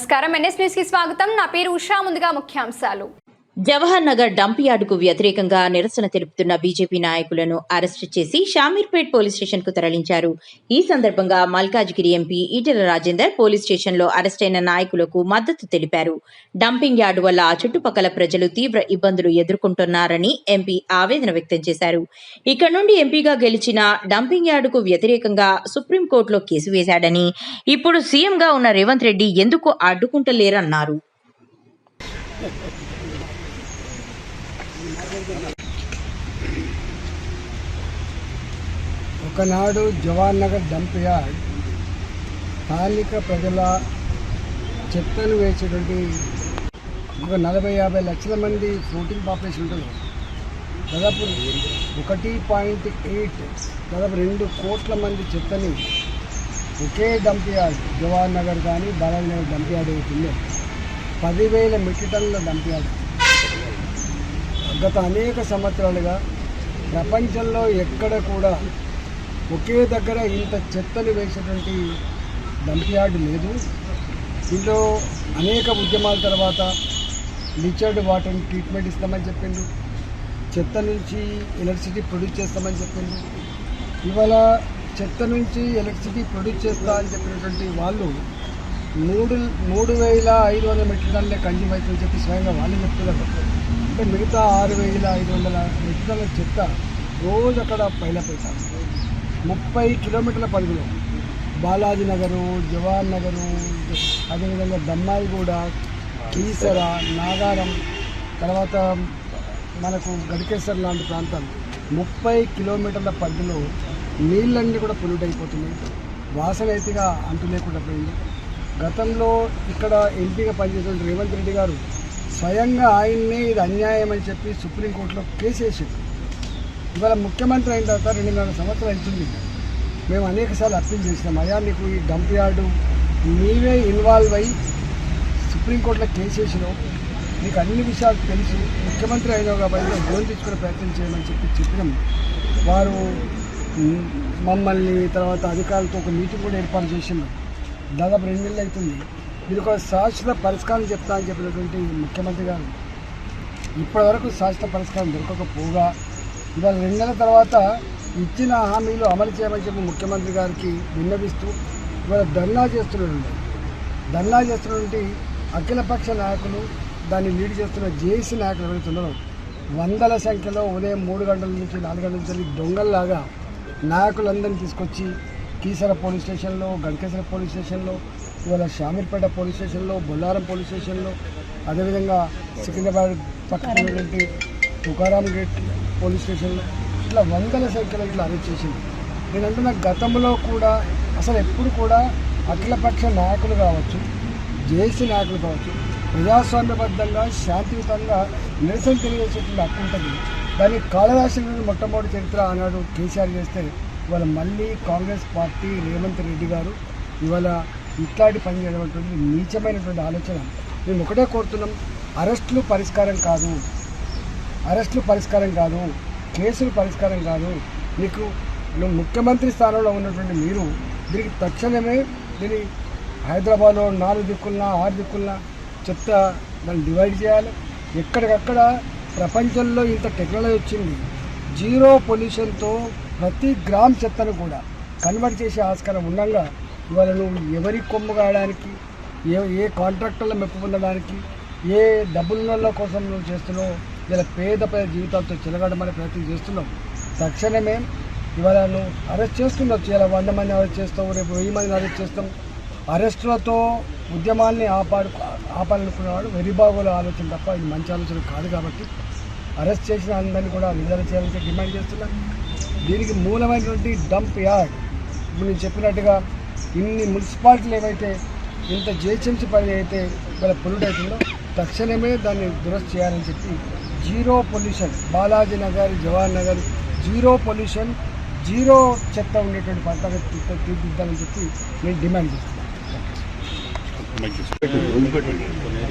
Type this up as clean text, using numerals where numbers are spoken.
నమస్కారం, NS news కి స్వాగతం. నా పేరు ఉషా. ముందుగా ముఖ్యాంశాలు. జవహర్ నగర్ డంప్ యార్డుకు వ్యతిరేకంగా నిరసన తెలుపుతున్న బీజేపీ నాయకులను అరెస్టు చేసి షామీర్పేట్ పోలీస్ స్టేషన్ కు తరలించారు. ఈ సందర్భంగా Malkajgiri MP Etela Rajender police station లో అరెస్టైన నాయకులకు మద్దతు తెలిపారు. డంపింగ్ యార్డు వల్ల ఆ చుట్టుపక్కల ప్రజలు తీవ్ర ఇబ్బందులు ఎదుర్కొంటున్నారని ఎంపీ ఆవేదన వ్యక్తం చేశారు. ఇక్కడ నుండి ఎంపీగా గెలిచిన డంపింగ్ యార్డుకు వ్యతిరేకంగా సుప్రీంకోర్టులో కేసు వేశాడని, ఇప్పుడు సీఎంగా ఉన్న రేవంత్ రెడ్డి ఎందుకు అడ్డుకుంటలేరన్నారు. ఒకనాడు జవహర్ నగర్ డంప్ యార్డ్ స్థానిక ప్రజల చెత్తను వేసేటువంటి ఒక 40-50 లక్షల మంది ఫ్లోటింగ్ పాపులేషన్ ఉంటుంది. దాదాపు 1.8 దాదాపు 2 కోట్ల మంది చెత్తని ఒకే డంప్ యార్డ్ జవహర్ నగర్ కానీ బాలాజీ నగర్ డంప్ యార్డ్ అవుతుందో 10,000 మెట్రిక్ టన్నుల డంప్ యార్డ్. గత అనేక సంవత్సరాలుగా ప్రపంచంలో ఎక్కడ కూడా ఒకే దగ్గర ఇంత చెత్తను వేసేటువంటి డంప్ యార్డ్ లేదు. దీంట్లో అనేక ఉద్యమాల తర్వాత లిచర్డ్ వాటర్ని ట్రీట్మెంట్ ఇస్తామని చెప్పిండు, చెత్త నుంచి ఎలక్ట్రిసిటీ ప్రొడ్యూస్ చేస్తామని చెప్పిండు. ఇవాళ చెత్త నుంచి ఎలక్ట్రిసిటీ ప్రొడ్యూస్ చేస్తా అని చెప్పినటువంటి వాళ్ళు 3,500 మెట్రిక్ టన్నులే కన్జ్యూమ్ అవుతుందని చెప్పి స్వయంగా వాళ్ళు చెప్తున్నారు. అంటే మిగతా 6,500 మెట్రిక్ టన్నుల చెత్త రోజు అక్కడ పైలపోతారు. 30 కిలోమీటర్ల పరిధిలో బాలాజీ నగరు, జవహర్ నగరు, అదేవిధంగా దమ్మాయిగూడ, కీసర, నాగారం, తర్వాత మనకు గడికేశ్వర్ లాంటి ప్రాంతాలు 30 కిలోమీటర్ల పరిధిలో నీళ్ళన్నీ కూడా పొల్యూట్ అయిపోతున్నాయి. వాసన అయితేగా అంతు లేకుండా పోయింది. గతంలో ఇక్కడ ఎంపీగా పనిచేసిన రేవంత్ రెడ్డి గారు స్వయంగా ఆయన్నే ఇది అన్యాయం అని చెప్పి సుప్రీంకోర్టులో కేసు వేసారు. ఇవాళ ముఖ్యమంత్రి అయిన తర్వాత 2.5 సంవత్సరాలు అవుతుంది. మేము అనేకసార్లు అప్పీల్ చేసినాం, అయ్యా నీకు ఈ డంప్ యార్డు నీవే ఇన్వాల్వ్ అయ్యి సుప్రీంకోర్టులో కేసు వేసినావు, నీకు అన్ని విషయాలు తెలుసు, ముఖ్యమంత్రి అయినావు కాబట్టి లోన్ తెచ్చుకునే ప్రయత్నం చేయమని చెప్పినాం. వారు మమ్మల్ని తర్వాత అధికారులతో ఒక మీటింగ్ కూడా ఏర్పాటు చేసినాం. దాదాపు 2 నెలలు అవుతుంది. ఇది ఒక శాశ్వత పరిష్కారం చెప్తా అని చెప్పినటువంటి ముఖ్యమంత్రి గారు ఇప్పటివరకు శాశ్వత పరిష్కారం దొరకకపోగా ఇవాళ 2 నెలల తర్వాత ఇచ్చిన హామీలు అమలు చేయమని చెప్పి ముఖ్యమంత్రి గారికి విన్నవిస్తూ ఇవాళ ధర్నా చేస్తున్నటువంటి అఖిలపక్ష నాయకులు, దాన్ని లీడ్ చేస్తున్న జేఏసీ నాయకులు ఎవరైతున్నారో వందల సంఖ్యలో ఉదయం 3 గంటల నుంచి 4 గంటల నుంచి దొంగల్లాగా నాయకులందరినీ తీసుకొచ్చి కీసర పోలీస్ స్టేషన్లో, గడికేశ్వర పోలీస్ స్టేషన్లో, ఇవాళ షామీర్పేట పోలీస్ స్టేషన్లో, బొల్లారం పోలీస్ స్టేషన్లో, అదేవిధంగా సికింద్రాబాద్ పక్కన ఉన్నటువంటి తుకారాం గేట్ పోలీస్ స్టేషన్లో ఇట్లా వందల సంఖ్యలో ఇట్లా అరెస్ట్ చేసింది. నేనంటున్న గతంలో కూడా అసలు ఎప్పుడు కూడా అఖిలపక్ష నాయకులు కావచ్చు, జేఏసీ నాయకులు కావచ్చు, ప్రజాస్వామ్యబద్ధంగా శాంతియుతంగా నిరసన తెలియజేసేటువంటి హక్కు ఉంటుంది. దాన్ని కాళరాశి మొట్టమొదటి చరిత్ర ఆనాడు కేసీఆర్ చేస్తే ఇవాళ మళ్ళీ కాంగ్రెస్ పార్టీ రేవంత్ రెడ్డి గారు ఇవాళ ఇట్లాంటి పని చేయడం నీచమైనటువంటి ఆలోచన. మేము ఒకటే కోరుతున్నాం, అరెస్టులు పరిష్కారం కాదు, కేసులు పరిష్కారం కాదు. నువ్వు ముఖ్యమంత్రి స్థానంలో ఉన్నటువంటి మీరు దీనికి తక్షణమే దీన్ని హైదరాబాద్లో 4 దిక్కులన 6 దిక్కులన చెత్త దాన్ని డివైడ్ చేయాలి. ఎక్కడికక్కడ ప్రపంచంలో ఇంత టెక్నాలజీ వచ్చింది. జీరో పొల్యూషన్తో ప్రతి గ్రామ్ చెత్తను కూడా కన్వర్ట్ చేసే ఆస్కారం ఉండగా ఇవాళ నువ్వు ఎవరి కొమ్ము కాయడానికి, ఏ కాంట్రాక్టర్ల మెప్పు పొందడానికి, ఏ డబ్బుల కోసం నువ్వు చేస్తున్నావు, ఇలా పేద జీవితాలతో చెలగడమనే ప్రయత్నం చేస్తున్నావు. తక్షణమే ఇవాళ నువ్వు అరెస్ట్ చేస్తుండొచ్చు, ఇలా 100 మంది అరెస్ట్ చేస్తావు, రేపు 1000 మందిని అరెస్ట్ చేస్తాం. అరెస్టులతో ఉద్యమాన్ని ఆపాలనుకునేవాడు వెరిబాగోల ఆలోచన తప్ప ఇది మంచి ఆలోచన కాదు. కాబట్టి అరెస్ట్ చేసిన అందరినీ కూడా విడుదల చేయాలని డిమాండ్ చేస్తున్నాం. దీనికి మూలమైనటువంటి డంప్ యార్డ్ ఇప్పుడు నేను చెప్పినట్టుగా ఇన్ని మున్సిపాలిటీలు ఏవైతే ఇంత జిహెచ్ఎంసీ పని అయితే ఇవాళ పొల్యూట్ అవుతుందో తక్షణమే దాన్ని దురస్తి చేయాలని చెప్పి zero pollution Balaji Nagar, Jawahar Nagar zero pollution, zero చెత్త ఉండేటువంటి పంటగా తీర్చిదిద్దాలని చెప్పి నేను డిమాండ్ చేస్తున్నాను.